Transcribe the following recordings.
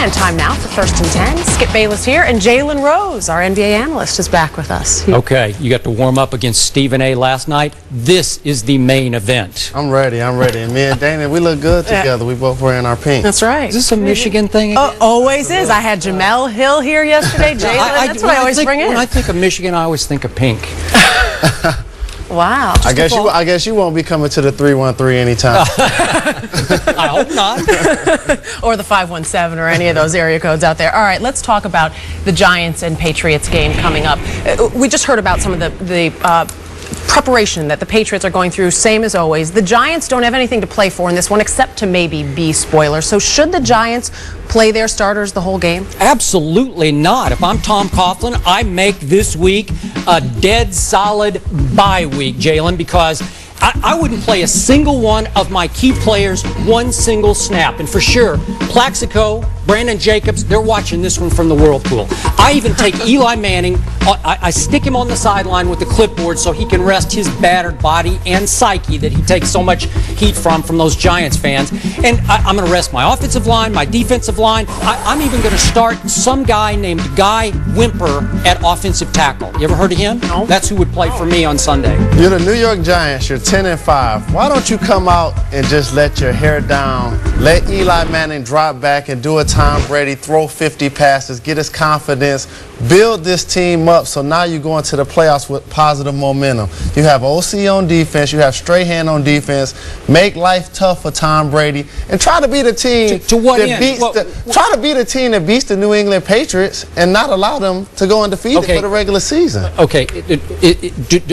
ESPN time now for First and 10. Skip Bayless here, and Jalen Rose, our NBA analyst, is back with us. Okay, you got to warm up against Stephen A. last night. This is the main event. I'm ready. And me and Dana, we look good together. We both wearing our pink. That's right. Is this a Michigan thing again? Always is. I had Jamel Hill here yesterday. Jalen, that's what I always bring in. When I think of Michigan, I always think of pink. Wow. I guess you won't be coming to the 313 anytime. I hope not. Or the 517 or any of those area codes out there. All right, let's talk about the Giants and Patriots game coming up. We just heard about some of the preparation that the Patriots are going through, same as always. The Giants don't have anything to play for in this one except to maybe be spoilers. So should the Giants play their starters the whole game? Absolutely not. If I'm Tom Coughlin, I make this week a dead solid bye week, Jalen, because I wouldn't play a single one of my key players one single snap. And for sure, Plaxico, Brandon Jacobs, they're watching this one from the whirlpool. I even take Eli Manning. I stick him on the sideline with the clipboard so he can rest his battered body and psyche that he takes so much heat from those Giants fans. And I'm going to rest my offensive line, my defensive line. I'm even going to start some guy named Guy Wimper at offensive tackle. You ever heard of him? No. That's who would play for me on Sunday. You're the New York Giants. You're 10-5. Why don't you come out and just let your hair down? Let Eli Manning drop back and do a Tom Brady, throw 50 passes, get his confidence, build this team up so now you go into the playoffs with positive momentum. You have OC on defense, you have Strahan on defense. Make life tough for Tom Brady and try to be the team to what end? Try to be the team that beats the New England Patriots and not allow them to go undefeated for the regular season. Okay,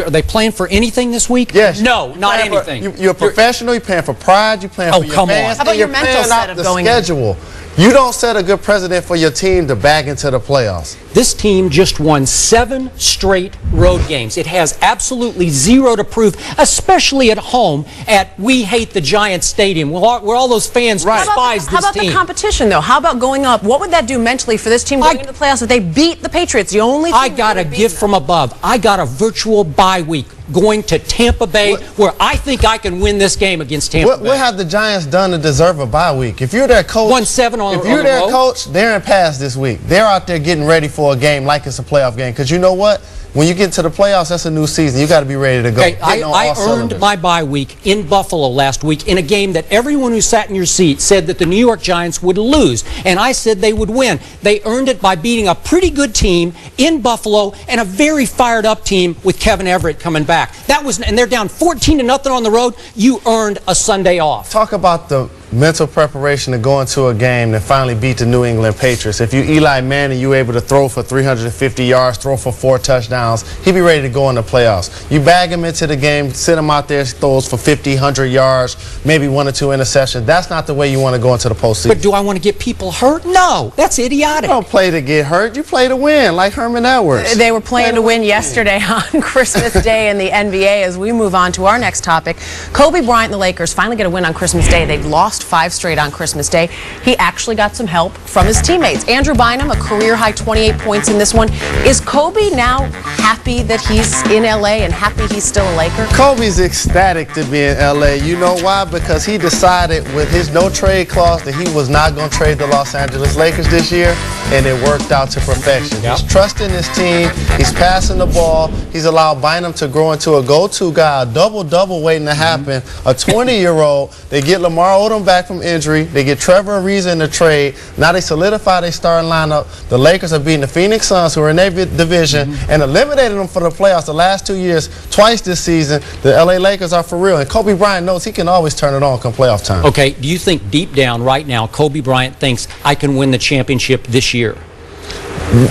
are they playing for anything this week? Yes. No, not anything. You're a professional. You're playing for pride. You're playing for your fans. How about your mental set of going schedule? You don't set a good precedent for your team to back into the playoffs. This team just won 7 straight road games. It has absolutely zero to prove, especially at home at We Hate the Giants Stadium, where all those fans despise this team. How about the competition, though? How about going up? What would that do mentally for this team going into the playoffs if they beat the Patriots? The only I got a gift from above. I got a virtual bye week going to Tampa Bay, where I think I can win this game against Tampa Bay. What have the Giants done to deserve a bye week? If you're their coach, if you're their coach, they're in pass this week. They're out there getting ready for a game like it's a playoff game. Because you know what? When you get to the playoffs, that's a new season. You got to be ready to go. Okay, I earned my bye week in Buffalo last week in a game that everyone who sat in your seat said that the New York Giants would lose, and I said they would win. They earned it by beating a pretty good team in Buffalo and a very fired-up team with Kevin Everett coming back. And they're down 14-0 on the road. You earned a Sunday off. Talk about the mental preparation to go into a game and finally beat the New England Patriots. If you Eli Manning, you able to throw for 350 yards, throw for 4 touchdowns, he'd be ready to go in the playoffs. You bag him into the game, sit him out there, throws for 50, 100 yards, maybe 1 or 2 interceptions. That's not the way you want to go into the postseason. But do I want to get people hurt? No, that's idiotic. You don't play to get hurt. You play to win, like Herman Edwards. They were playing to win yesterday on Christmas Day in the NBA. As we move on to our next topic, Kobe Bryant and the Lakers finally get a win on Christmas Day. They've lost 5 straight on Christmas Day. He actually got some help from his teammates. Andrew Bynum, a career-high 28 points in this one. Is Kobe now happy that he's in L.A. and happy he's still a Laker? Kobe's ecstatic to be in L.A. You know why? Because he decided with his no-trade clause that he was not going to trade the Los Angeles Lakers this year, and it worked out to perfection. Yep. He's trusting his team. He's passing the ball. He's allowed Bynum to grow into a go-to guy, a double-double waiting to happen, a 20-year-old. They get Lamar Odom back from injury. They get Trevor Ariza in the trade. Now they solidify their starting lineup. The Lakers are beating the Phoenix Suns, who are in their division, and eliminated them for the playoffs the last 2 years, twice this season. The LA Lakers are for real, and Kobe Bryant knows he can always turn it on come playoff time. Okay, do you think deep down right now Kobe Bryant thinks I can win the championship this year?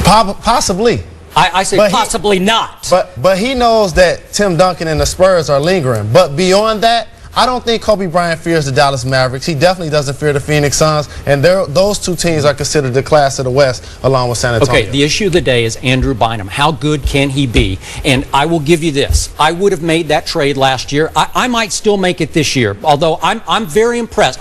Possibly. I say possibly not. But he knows that Tim Duncan and the Spurs are lingering. But beyond that, I don't think Kobe Bryant fears the Dallas Mavericks. He definitely doesn't fear the Phoenix Suns. And those 2 teams are considered the class of the West, along with San Antonio. Okay, the issue of the day is Andrew Bynum. How good can he be? And I will give you this. I would have made that trade last year. I might still make it this year, although I'm very impressed.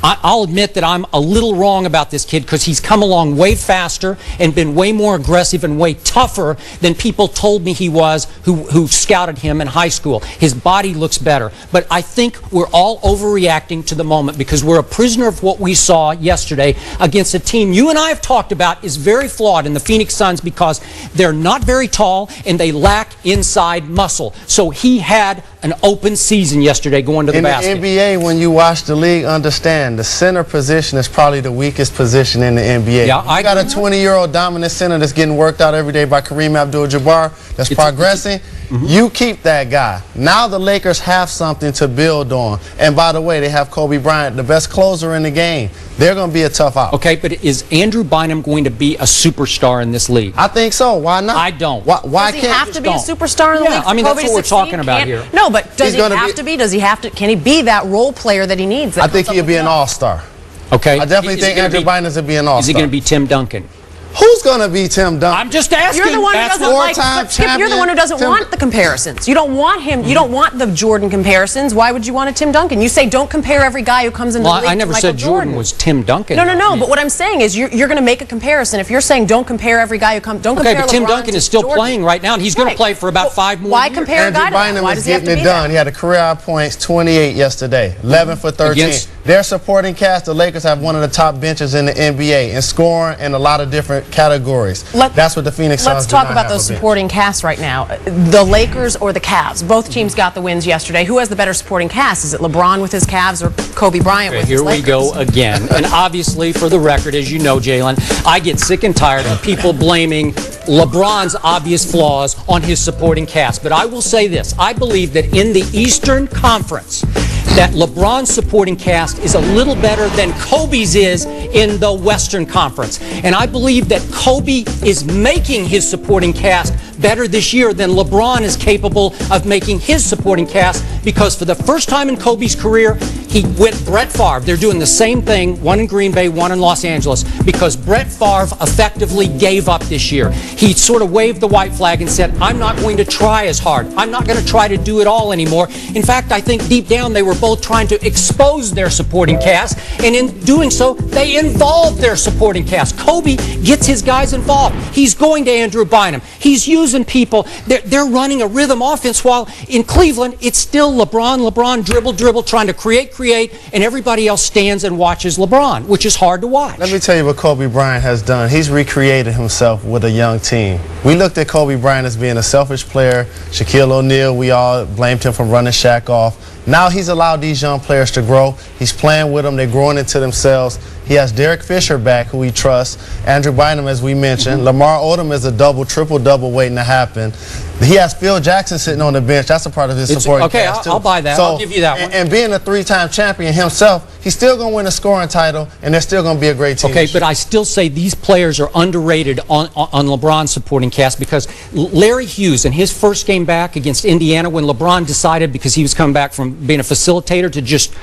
I'll admit that I'm a little wrong about this kid because he's come along way faster and been way more aggressive and way tougher than people told me he was who scouted him in high school. His body looks better. But I think we're all overreacting to the moment because we're a prisoner of what we saw yesterday against a team you and I have talked about is very flawed in the Phoenix Suns because they're not very tall and they lack inside muscle. So he had an open season yesterday going to the basket. In the NBA, when you watch the league, understand the center position is probably the weakest position in the NBA. Yeah, I got a 20-year-old dominant center that's getting worked out every day by Kareem Abdul-Jabbar that's progressing. You keep that guy. Now the Lakers have something to build on. And by the way, they have Kobe Bryant, the best closer in the game. They're going to be a tough out. Okay, but is Andrew Bynum going to be a superstar in this league? I think so. Why not? I don't. Why does he can't have to be a superstar in the league? I mean, that's what we're talking about here. No, but does he have to be? Does he have to? Can he be that role player that he needs? I think he'll be an all-star. Okay. I definitely think Andrew Bynum will be an all-star. Is he going to be Tim Duncan? Who's going to be Tim Duncan? I'm just asking. You're the one who doesn't like. Four-time Skip, you're the one who doesn't want the comparisons. You don't want him. You don't want the Jordan comparisons. Why would you want a Tim Duncan? You say don't compare every guy who comes into the league I never to Michael said Jordan was Tim Duncan. No. But what I'm saying is you're going to make a comparison. If you're saying don't compare every guy who comes, don't compare. Okay, but Tim Duncan is still playing right now, and he's going to play for about 5 more years. Why compare a guy to that? Andrew Why Bynum does is he have to getting be it done. that? He had a career high points, 28 yesterday, 11 for 13. Their supporting cast, the Lakers have one of the top benches in the NBA in scoring and a lot of different categories. That's what the Phoenix Suns Let's do talk not about have those a bench. supporting casts right now. The Lakers or the Cavs? Both teams got the wins yesterday. Who has the better supporting cast? Is it LeBron with his Cavs or Kobe Bryant with his Lakers? Here we go again. And obviously, for the record, as you know, Jalen, I get sick and tired of people blaming LeBron's obvious flaws on his supporting cast. But I will say this. I believe that in the Eastern Conference, that LeBron's supporting cast is a little better than Kobe's is in the Western Conference. And I believe that Kobe is making his supporting cast better this year than LeBron is capable of making his supporting cast because for the first time in Kobe's career, he went Brett Favre. They're doing the same thing, one in Green Bay, one in Los Angeles, because Brett Favre effectively gave up this year. He sort of waved the white flag and said, I'm not going to try as hard. I'm not going to try to do it all anymore. In fact, I think deep down they were both trying to expose their supporting cast, and in doing so, they involved their supporting cast. Kobe gets his guys involved. He's going to Andrew Bynum. He's using people. They're running a rhythm offense, while in Cleveland, it's still LeBron, dribble, trying to create, and everybody else stands and watches LeBron, which is hard to watch. Let me tell you what Kobe Bryant has done. He's recreated himself with a young team. We looked at Kobe Bryant as being a selfish player. Shaquille O'Neal, we all blamed him for running Shaq off. Now he's allowed these young players to grow. He's playing with them. They're growing into themselves. He has Derek Fisher back, who he trusts. Andrew Bynum, as we mentioned. Lamar Odom is a triple-double waiting to happen. He has Phil Jackson sitting on the bench. That's a part of his supporting cast, too. I'll buy that. I'll give you that one. And being a 3-time champion himself, he's still going to win a scoring title, and they're still going to be a great team. Okay, but I still say these players are underrated on LeBron's supporting cast because Larry Hughes, in his first game back against Indiana, when LeBron decided, because he was coming back from being a facilitator, to just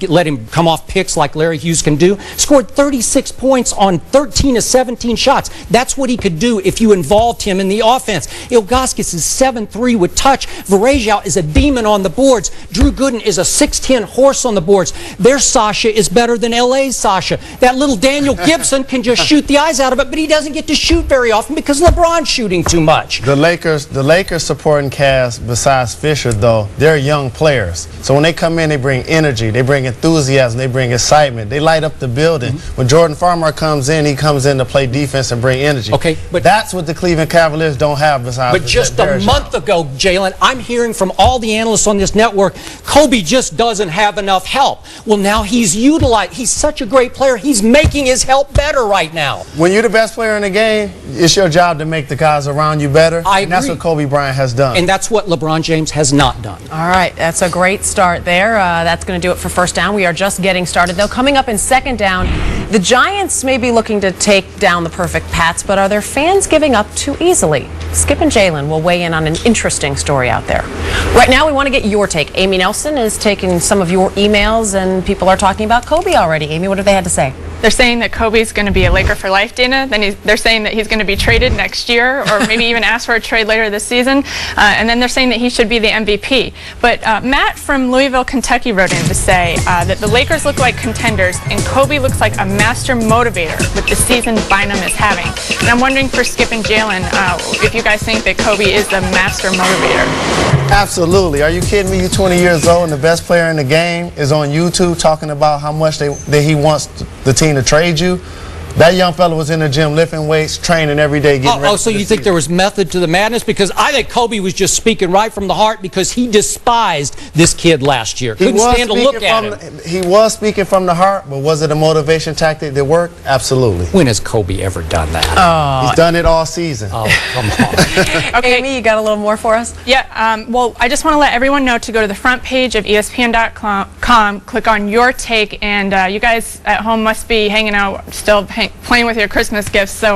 let him come off picks like Larry Hughes can do, scored 36 points on 13 of 17 shots. That's what he could do if you involved him in the offense. Ilgauskas is 7-3 with touch. Varejao is a demon on the boards. Drew Gooden is a 6'10 horse on the boards. Their Sasha is better than LA's Sasha. That little Daniel Gibson can just shoot the eyes out of it, but he doesn't get to shoot very often because LeBron's shooting too much. The Lakers supporting cast, besides Fisher, though, they're young players. So when they come in, they bring energy, they bring enthusiasm, they bring excitement, they light up the building. When Jordan Farmar comes in, he comes in to play defense and bring energy. Okay, but that's what the Cleveland Cavaliers don't have besides. But just a month ago, Jalen, I'm hearing from all the analysts on this network, Kobe just doesn't have enough help. Well, now he's utilized. He's such a great player. He's making his help better right now. When you're the best player in the game, it's your job to make the guys around you better. And that's what Kobe Bryant has done. And that's what LeBron James has not done. All right, that's a great start there. That's going to do it for first down. We are just getting started, though. Coming up in second down, the Giants may be looking to take down the perfect Pats, but are their fans giving up too easily? Skip and Jalen will weigh in on an interesting story out there. Right now, we want to get your take. Amy Nelson is taking some of your emails, and people are talking about Kobe already. Amy, what have they had to say? They're saying that Kobe's going to be a Laker for life, Dana. Then they're saying that he's going to be traded next year, or maybe even ask for a trade later this season. And then they're saying that he should be the MVP. But Matt from Louisville, Kentucky wrote in to say that the Lakers look like contenders and Kobe looks like a master motivator with the season Bynum is having. And I'm wondering for Skip and Jalen if you guys think that Kobe is the master motivator. Absolutely. Are you kidding me? You're 20 years old and the best player in the game is on YouTube talking about how much that he wants the team to trade you. That young fella was in the gym lifting weights, training every day, getting ready. So you think there was method to the madness? Because I think Kobe was just speaking right from the heart because he despised this kid last year. Couldn't stand to look at him. He was speaking from the heart, but was it a motivation tactic that worked? Absolutely. When has Kobe ever done that? He's done it all season. Oh, come on. Okay, Amy, you got a little more for us? Yeah, well, I just want to let everyone know to go to the front page of ESPN.com, click on Your Take, and you guys at home must be hanging out, still playing with your Christmas gifts, so